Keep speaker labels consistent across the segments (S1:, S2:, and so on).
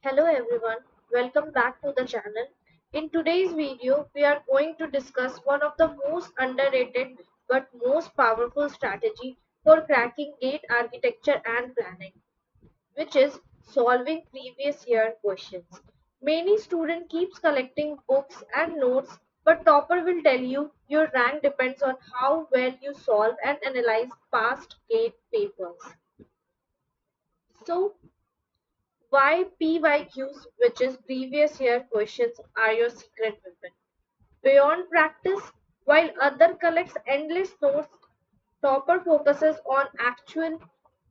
S1: Hello everyone, welcome back to the channel. In today's video, we are going to discuss one of the most underrated but most powerful strategy for cracking gate architecture and planning, which is solving previous year questions. Many student keeps collecting books and notes, but topper will tell you your rank depends on how well you solve and analyze past gate papers. So why PYQs, which is previous year questions, are your secret weapon? Beyond practice, while other collects endless notes, topper focuses on actual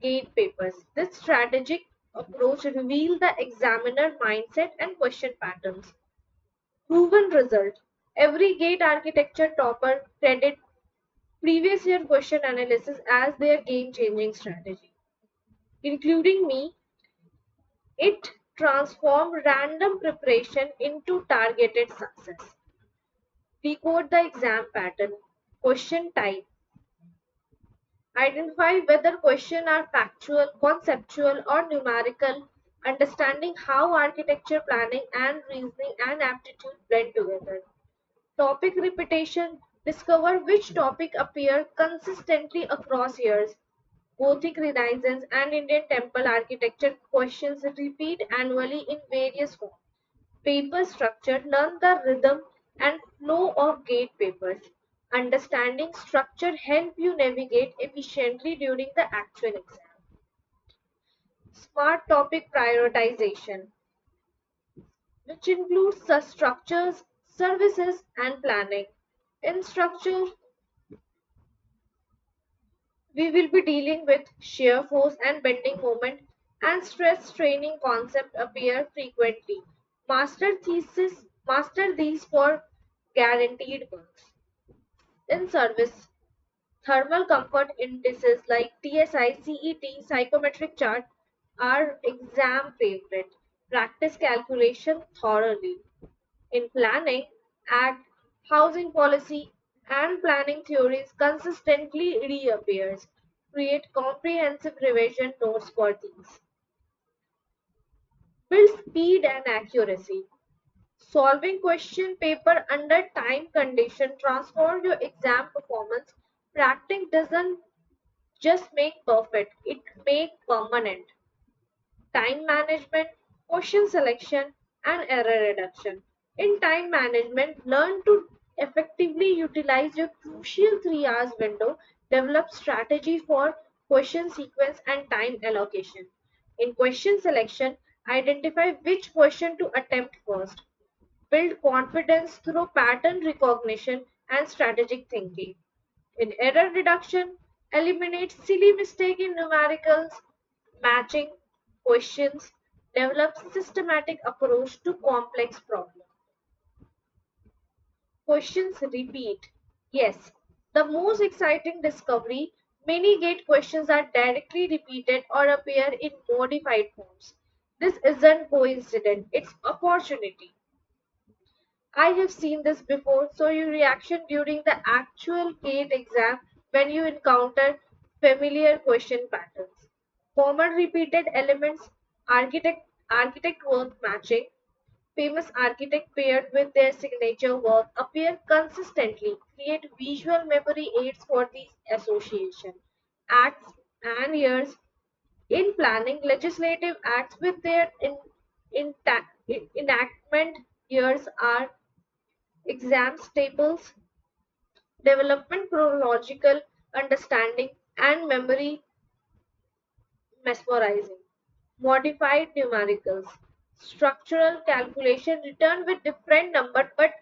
S1: gate papers. This strategic approach reveals the examiner mindset and question patterns. Proven result. Every gate architecture topper credit previous year question analysis as their game-changing strategy. Including me, it transformed random preparation into targeted success. Decode the exam pattern. Question type. Identify whether questions are factual, conceptual, or numerical. Understanding how architecture planning and reasoning and aptitude blend together. Topic repetition. Discover which topic appear consistently across years. Gothic Renaissance and Indian temple architecture questions repeat annually in various forms. Paper structure, learn the rhythm and flow of gate papers. Understanding structure help you navigate efficiently during the actual exam. Smart topic prioritization, which includes the structures, services, and planning. In structure, we will be dealing with shear force and bending moment and stress training concept appear frequently. Master these for guaranteed marks. In service, thermal comfort indices like TSI, CET, psychometric chart are exam favorite. Practice calculation thoroughly. In planning, act, housing policy, and planning theories consistently reappears. Create comprehensive revision notes for these. Build speed and accuracy. Solving question paper under time condition transform your exam performance. Practice doesn't just make perfect, it make permanent. Time management, question selection, and error reduction. In time management, learn to effectively utilize your crucial 3 hours window, develop strategy for question sequence and time allocation. In question selection, identify which question to attempt first. Build confidence through pattern recognition and strategic thinking. In error reduction, eliminate silly mistake in numericals, matching questions, develop systematic approach to complex problems. Questions repeat. Yes, the most exciting discovery, many gate questions are directly repeated or appear in modified forms. This isn't coincidence, it's opportunity. I have seen this before, so your reaction during the actual GATE exam when you encounter familiar question patterns. Common repeated elements, architect work matching, famous architect paired with their signature work appear consistently, create visual memory aids for these association. Acts and years in planning, legislative acts with their enactment years are exam staples, development chronological understanding, and memory mesmerizing. Modified numericals. Structural calculation return with different number but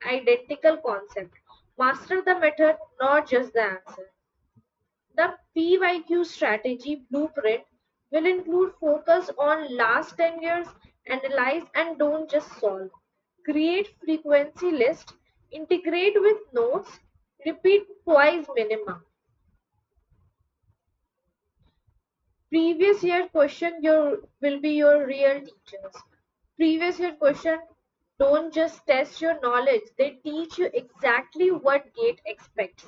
S1: identical concept. Master the method, not just the answer. The PYQ strategy blueprint will include focus on last 10 years, analyze and don't just solve. Create frequency list, integrate with notes, repeat twice minimum. Previous year question will be your real teachers. Previous year question don't just test your knowledge, they teach you exactly what GATE expects.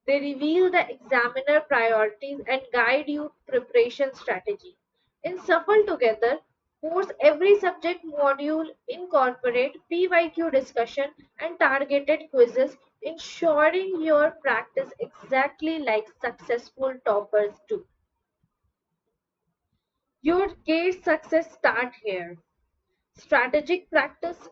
S1: They reveal the examiner priorities and guide you preparation strategy. In Safal Together, Course every subject module incorporate PYQ discussion and targeted quizzes, ensuring your practice exactly like successful toppers do. Your gate success start here. Strategic practice.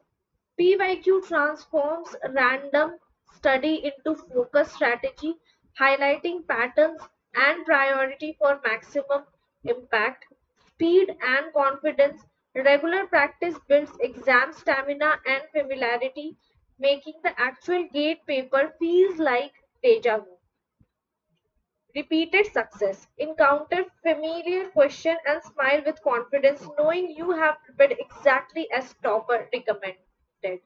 S1: PYQ transforms random study into focused strategy, highlighting patterns and priority for maximum impact. Speed and confidence. Regular practice builds exam stamina and familiarity, making the actual gate paper feels like deja vu. Repeated success. Encounter familiar question and smile with confidence, knowing you have prepared exactly as topper recommended.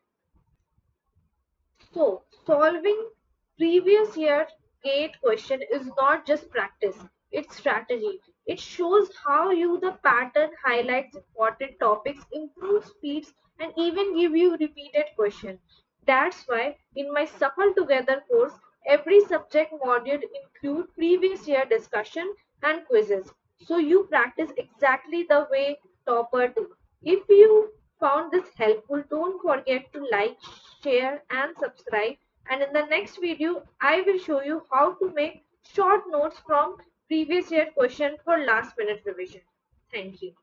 S1: So, solving previous year gate question is not just practice, it's strategy. It shows how you the pattern highlights important topics, improves speeds, and even give you repeated question. That's why in my Safal Together course, every subject module include previous year discussion and quizzes. So you practice exactly the way topper do. If you found this helpful, don't forget to like, share and subscribe. And in the next video, I will show you how to make short notes from previous year question for last minute revision. Thank you.